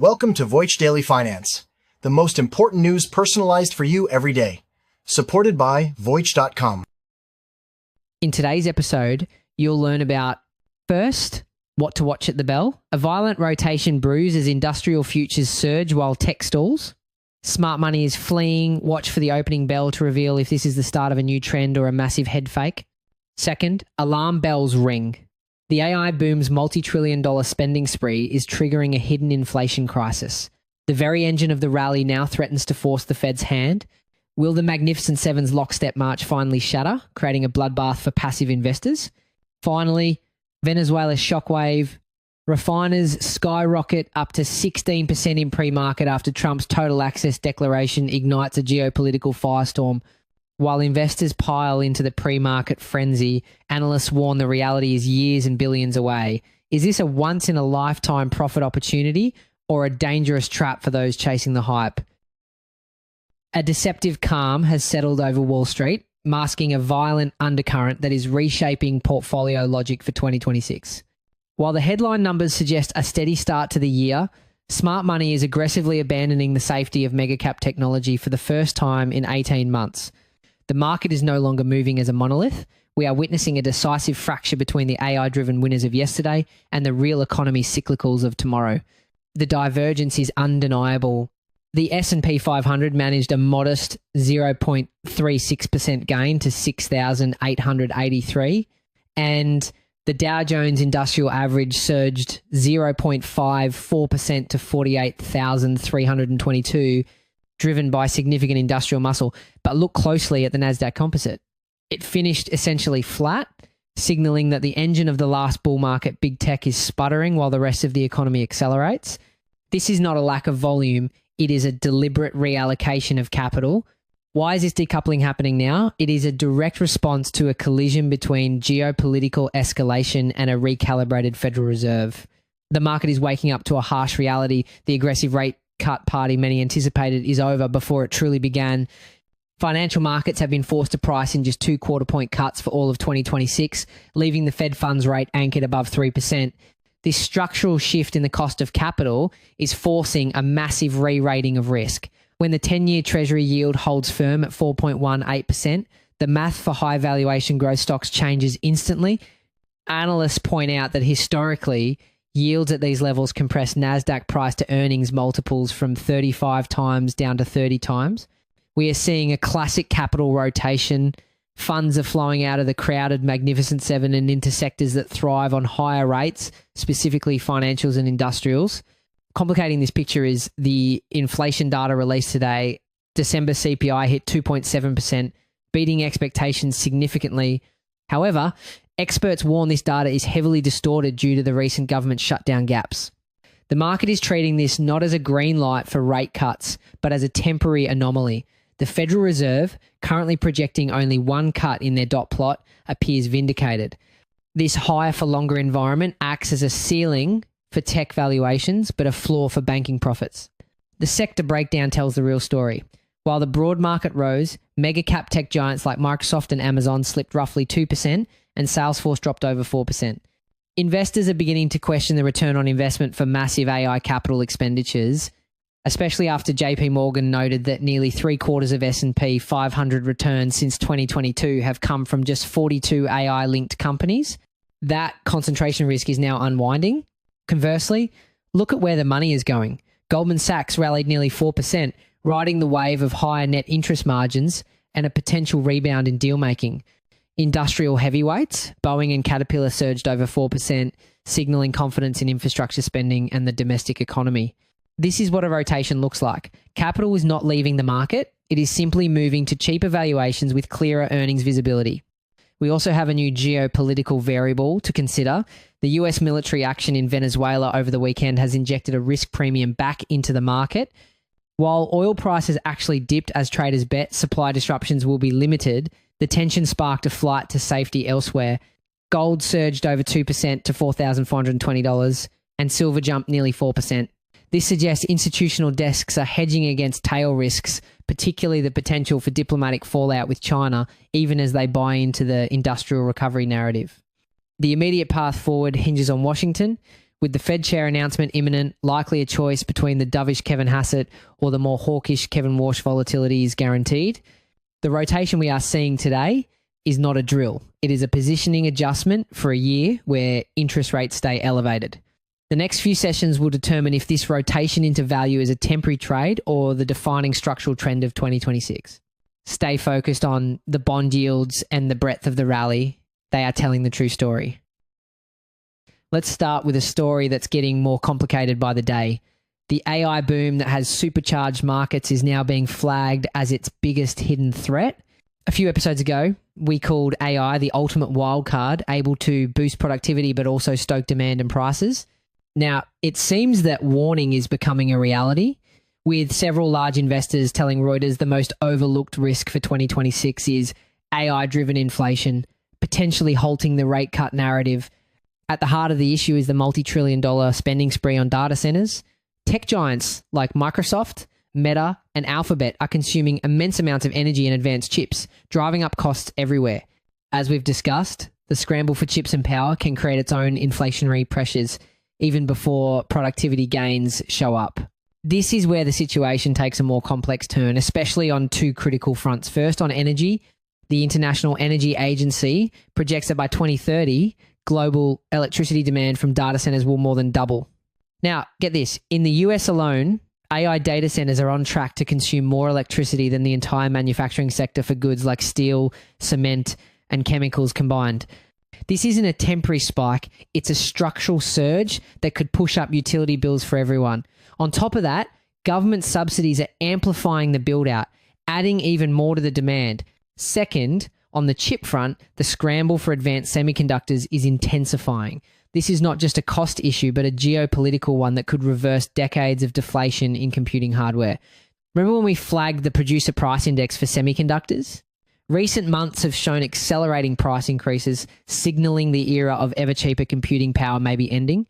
Welcome to Voice Daily Finance, the most important news personalized for you every day. Supported by Voice.com. In today's episode, you'll learn about, first, what to watch at the bell. A violent rotation brews as industrial futures surge while tech stalls. Smart money is fleeing. Watch for the opening bell to reveal if this is the start of a new trend or a massive head fake. Second, alarm bells ring. The AI boom's multi-trillion-dollar spending spree is triggering a hidden inflation crisis. The very engine of the rally now threatens to force the Fed's hand. Will the Magnificent Seven's lockstep march finally shatter, creating a bloodbath for passive investors? Finally, Venezuela's shockwave. Refiners skyrocket up to 16% in pre-market after Trump's total access declaration ignites a geopolitical firestorm. While investors pile into the pre-market frenzy, analysts warn the reality is years and billions away. Is this a once-in-a-lifetime profit opportunity or a dangerous trap for those chasing the hype? A deceptive calm has settled over Wall Street, masking a violent undercurrent that is reshaping portfolio logic for 2026. While the headline numbers suggest a steady start to the year, smart money is aggressively abandoning the safety of mega-cap technology for the first time in 18 months. The market is no longer moving as a monolith. We are witnessing a decisive fracture between the AI-driven winners of yesterday and the real economy cyclicals of tomorrow. The divergence is undeniable. The S&P 500 managed a modest 0.36% gain to 6,883, and the Dow Jones Industrial Average surged 0.54% to 48,322, driven by significant industrial muscle. But look closely at the Nasdaq Composite. It finished essentially flat, signaling that the engine of the last bull market, big tech, is sputtering while the rest of the economy accelerates. This is not a lack of volume. It is a deliberate reallocation of capital. Why is this decoupling happening now? It is a direct response to a collision between geopolitical escalation and a recalibrated Federal Reserve. The market is waking up to a harsh reality. The aggressive rate cut party many anticipated is over before it truly began. Financial markets have been forced to price in just 2 quarter-point cuts for all of 2026, leaving the Fed funds rate anchored above 3%. This structural shift in the cost of capital is forcing a massive re-rating of risk. When the 10-year Treasury yield holds firm at 4.18%, the math for high valuation growth stocks changes instantly. Analysts point out that historically, yields at these levels compress Nasdaq price to earnings multiples from 35 times down to 30 times. We are seeing a classic capital rotation. Funds are flowing out of the crowded Magnificent Seven and into sectors that thrive on higher rates, specifically financials and industrials. Complicating this picture is the inflation data released today. December CPI hit 2.7%, beating expectations significantly. However, experts warn this data is heavily distorted due to the recent government shutdown gaps. The market is treating this not as a green light for rate cuts, but as a temporary anomaly. The Federal Reserve, currently projecting only one cut in their dot plot, appears vindicated. This higher for longer environment acts as a ceiling for tech valuations, but a floor for banking profits. The sector breakdown tells the real story. While the broad market rose, mega cap tech giants like Microsoft and Amazon slipped roughly 2%, and Salesforce dropped over 4%. Investors are beginning to question the return on investment for massive AI capital expenditures, especially after JP Morgan noted that nearly 3/4 of S&P 500 returns since 2022 have come from just 42 AI-linked companies. That concentration risk is now unwinding. Conversely, look at where the money is going. Goldman Sachs rallied nearly 4%, riding the wave of higher net interest margins and a potential rebound in deal-making. Industrial heavyweights, Boeing and Caterpillar, surged over 4%, signaling confidence in infrastructure spending and the domestic economy. This is what a rotation looks like. Capital is not leaving the market. It is simply moving to cheaper valuations with clearer earnings visibility. We also have a new geopolitical variable to consider. The US military action in Venezuela over the weekend has injected a risk premium back into the market. While oil prices actually dipped as traders bet supply disruptions will be limited, the tension sparked a flight to safety elsewhere. Gold surged over 2% to $4,420, and silver jumped nearly 4%. This suggests institutional desks are hedging against tail risks, particularly the potential for diplomatic fallout with China, even as they buy into the industrial recovery narrative. The immediate path forward hinges on Washington. With the Fed chair announcement imminent, likely a choice between the dovish Kevin Hassett or the more hawkish Kevin Walsh volatility is guaranteed. The rotation we are seeing today is not a drill. It is a positioning adjustment for a year where interest rates stay elevated. The next few sessions will determine if this rotation into value is a temporary trade or the defining structural trend of 2026. Stay focused on the bond yields and the breadth of the rally. They are telling the true story. Let's start with a story that's getting more complicated by the day. The AI boom that has supercharged markets is now being flagged as its biggest hidden threat. A few episodes ago, we called AI the ultimate wildcard, able to boost productivity but also stoke demand and prices. Now, it seems that warning is becoming a reality, with several large investors telling Reuters the most overlooked risk for 2026 is AI-driven inflation, potentially halting the rate cut narrative. At the heart of the issue is the multi-trillion-dollar spending spree on data centers. Tech giants like Microsoft, Meta, and Alphabet are consuming immense amounts of energy and advanced chips, driving up costs everywhere. As we've discussed, the scramble for chips and power can create its own inflationary pressures, even before productivity gains show up. This is where the situation takes a more complex turn, especially on two critical fronts. First, on energy, the International Energy Agency projects that by 2030, global electricity demand from data centers will more than double. Now, get this. In the US alone, AI data centers are on track to consume more electricity than the entire manufacturing sector for goods like steel, cement, and chemicals combined. This isn't a temporary spike. It's a structural surge that could push up utility bills for everyone. On top of that, government subsidies are amplifying the build-out, adding even more to the demand. Second, on the chip front, the scramble for advanced semiconductors is intensifying. This is not just a cost issue, but a geopolitical one that could reverse decades of deflation in computing hardware. Remember when we flagged the producer price index for semiconductors? Recent months have shown accelerating price increases, signaling the era of ever cheaper computing power may be ending.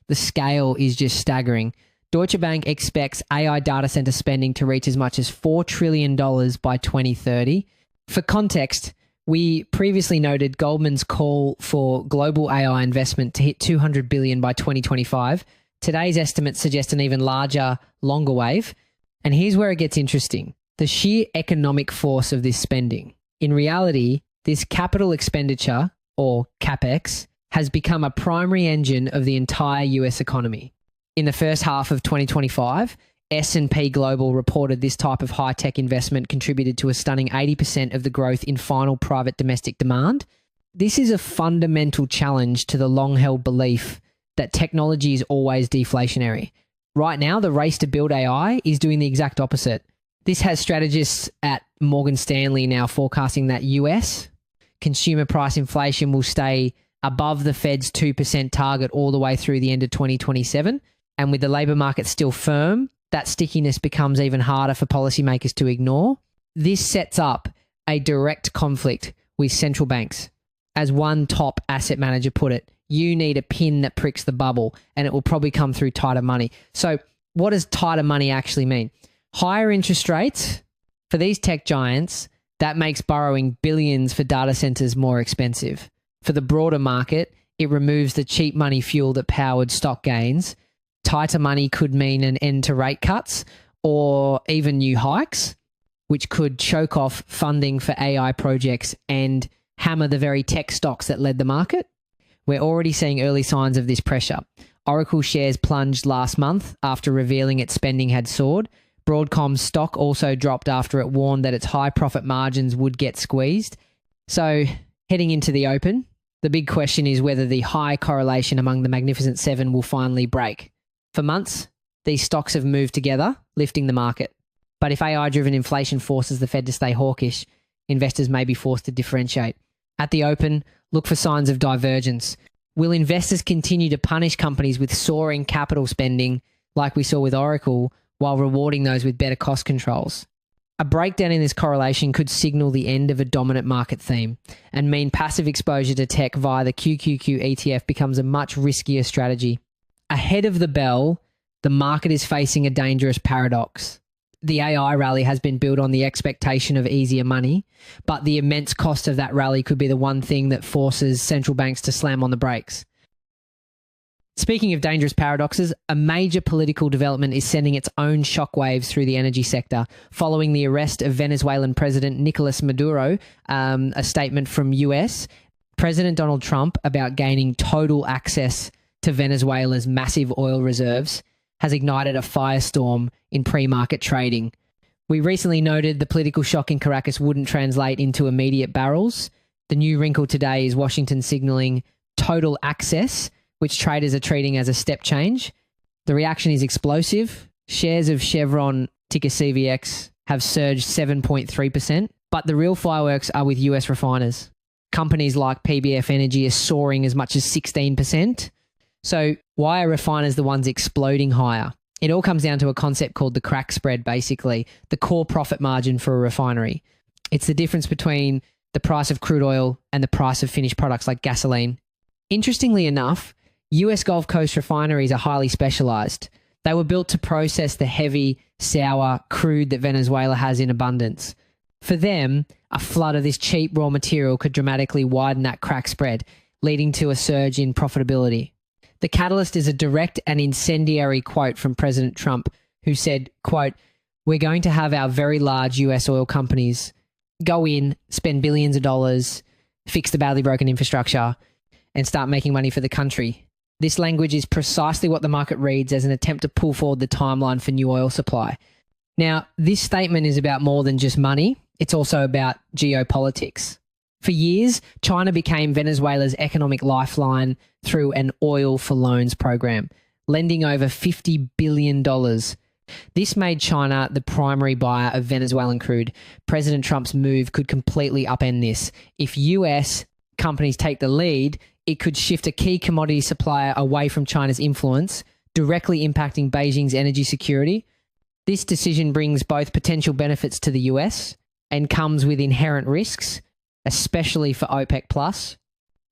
The scale is just staggering. Deutsche Bank expects AI data center spending to reach as much as $4 trillion by 2030. For context, we previously noted Goldman's call for global AI investment to hit $200 billion by 2025. Today's estimates suggest an even larger, longer wave. And here's where it gets interesting. The sheer economic force of this spending. In reality, this capital expenditure, or CapEx, has become a primary engine of the entire US economy. In the first half of 2025, S&P Global reported this type of high-tech investment contributed to a stunning 80% of the growth in final private domestic demand. This is a fundamental challenge to the long-held belief that technology is always deflationary. Right now, the race to build AI is doing the exact opposite. This has strategists at Morgan Stanley now forecasting that US consumer price inflation will stay above the Fed's 2% target all the way through the end of 2027. And with the labour market still firm, that stickiness becomes even harder for policymakers to ignore. This sets up a direct conflict with central banks. As one top asset manager put it, you need a pin that pricks the bubble, and it will probably come through tighter money. So what does tighter money actually mean? Higher interest rates for these tech giants, that makes borrowing billions for data centers more expensive. For the broader market, it removes the cheap money fuel that powered stock gains. Tighter money could mean an end to rate cuts or even new hikes, which could choke off funding for AI projects and hammer the very tech stocks that led the market. We're already seeing early signs of this pressure. Oracle shares plunged last month after revealing its spending had soared. Broadcom's stock also dropped after it warned that its high profit margins would get squeezed. So heading into the open, the big question is whether the high correlation among the Magnificent Seven will finally break. For months, these stocks have moved together, lifting the market. But if AI-driven inflation forces the Fed to stay hawkish, investors may be forced to differentiate. At the open, look for signs of divergence. Will investors continue to punish companies with soaring capital spending, like we saw with Oracle, while rewarding those with better cost controls? A breakdown in this correlation could signal the end of a dominant market theme and mean passive exposure to tech via the QQQ ETF becomes a much riskier strategy. Ahead of the bell, the market is facing a dangerous paradox. The AI rally has been built on the expectation of easier money, but the immense cost of that rally could be the one thing that forces central banks to slam on the brakes. Speaking of dangerous paradoxes, a major political development is sending its own shockwaves through the energy sector following the arrest of Venezuelan President Nicolas Maduro, a statement from US President Donald Trump about gaining total access to Venezuela's massive oil reserves has ignited a firestorm in pre-market trading. We recently noted the political shock in Caracas wouldn't translate into immediate barrels. The new wrinkle today is Washington signaling total access, which traders are treating as a step change. The reaction is explosive. Shares of Chevron, ticker CVX, have surged 7.3%, but the real fireworks are with US refiners. Companies like PBF Energy are soaring as much as 16%. So why are refiners the ones exploding higher? It all comes down to a concept called the crack spread, basically, the core profit margin for a refinery. It's the difference between the price of crude oil and the price of finished products like gasoline. Interestingly enough, US Gulf Coast refineries are highly specialized. They were built to process the heavy, sour crude that Venezuela has in abundance. For them, a flood of this cheap raw material could dramatically widen that crack spread, leading to a surge in profitability. The catalyst is a direct and incendiary quote from President Trump, who said, quote, "We're going to have our very large US oil companies go in, spend billions of dollars, fix the badly broken infrastructure, and start making money for the country." This language is precisely what the market reads as an attempt to pull forward the timeline for new oil supply. Now, this statement is about more than just money. It's also about geopolitics. For years, China became Venezuela's economic lifeline through an oil for loans program, lending over $50 billion. This made China the primary buyer of Venezuelan crude. President Trump's move could completely upend this. If US companies take the lead, it could shift a key commodity supplier away from China's influence, directly impacting Beijing's energy security. This decision brings both potential benefits to the US and comes with inherent risks, especially for OPEC+.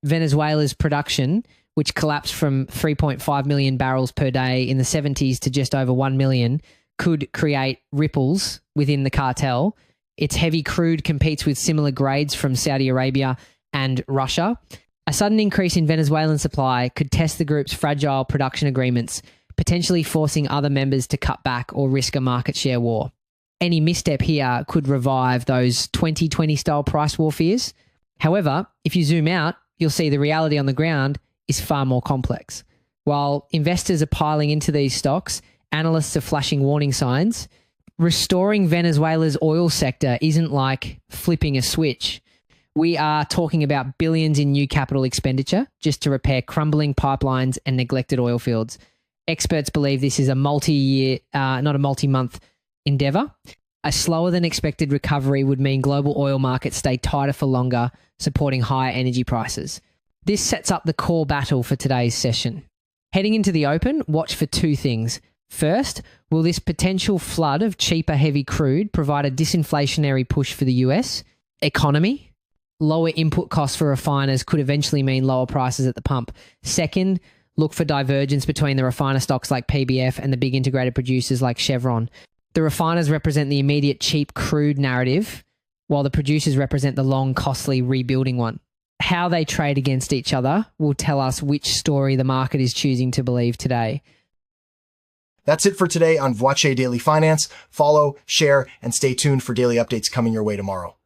Venezuela's production, which collapsed from 3.5 million barrels per day in the 70s to just over 1 million, could create ripples within the cartel. Its heavy crude competes with similar grades from Saudi Arabia and Russia. A sudden increase in Venezuelan supply could test the group's fragile production agreements, potentially forcing other members to cut back or risk a market share war. Any misstep here could revive those 2020 style price war fears. However, if you zoom out, you'll see the reality on the ground is far more complex. While investors are piling into these stocks, analysts are flashing warning signs. Restoring Venezuela's oil sector isn't like flipping a switch. We are talking about billions in new capital expenditure just to repair crumbling pipelines and neglected oil fields. Experts believe this is a multi-year, not a multi-month endeavor. A slower than expected recovery would mean global oil markets stay tighter for longer, supporting higher energy prices. This sets up the core battle for today's session. Heading into the open, watch for two things. First, will this potential flood of cheaper heavy crude provide a disinflationary push for the US economy? Lower input costs for refiners could eventually mean lower prices at the pump. Second, look for divergence between the refiner stocks like PBF and the big integrated producers like Chevron. The refiners represent the immediate cheap crude narrative, while the producers represent the long, costly rebuilding one. How they trade against each other will tell us which story the market is choosing to believe today. That's it for today on Voice Daily Finance. Follow, share, and stay tuned for daily updates coming your way tomorrow.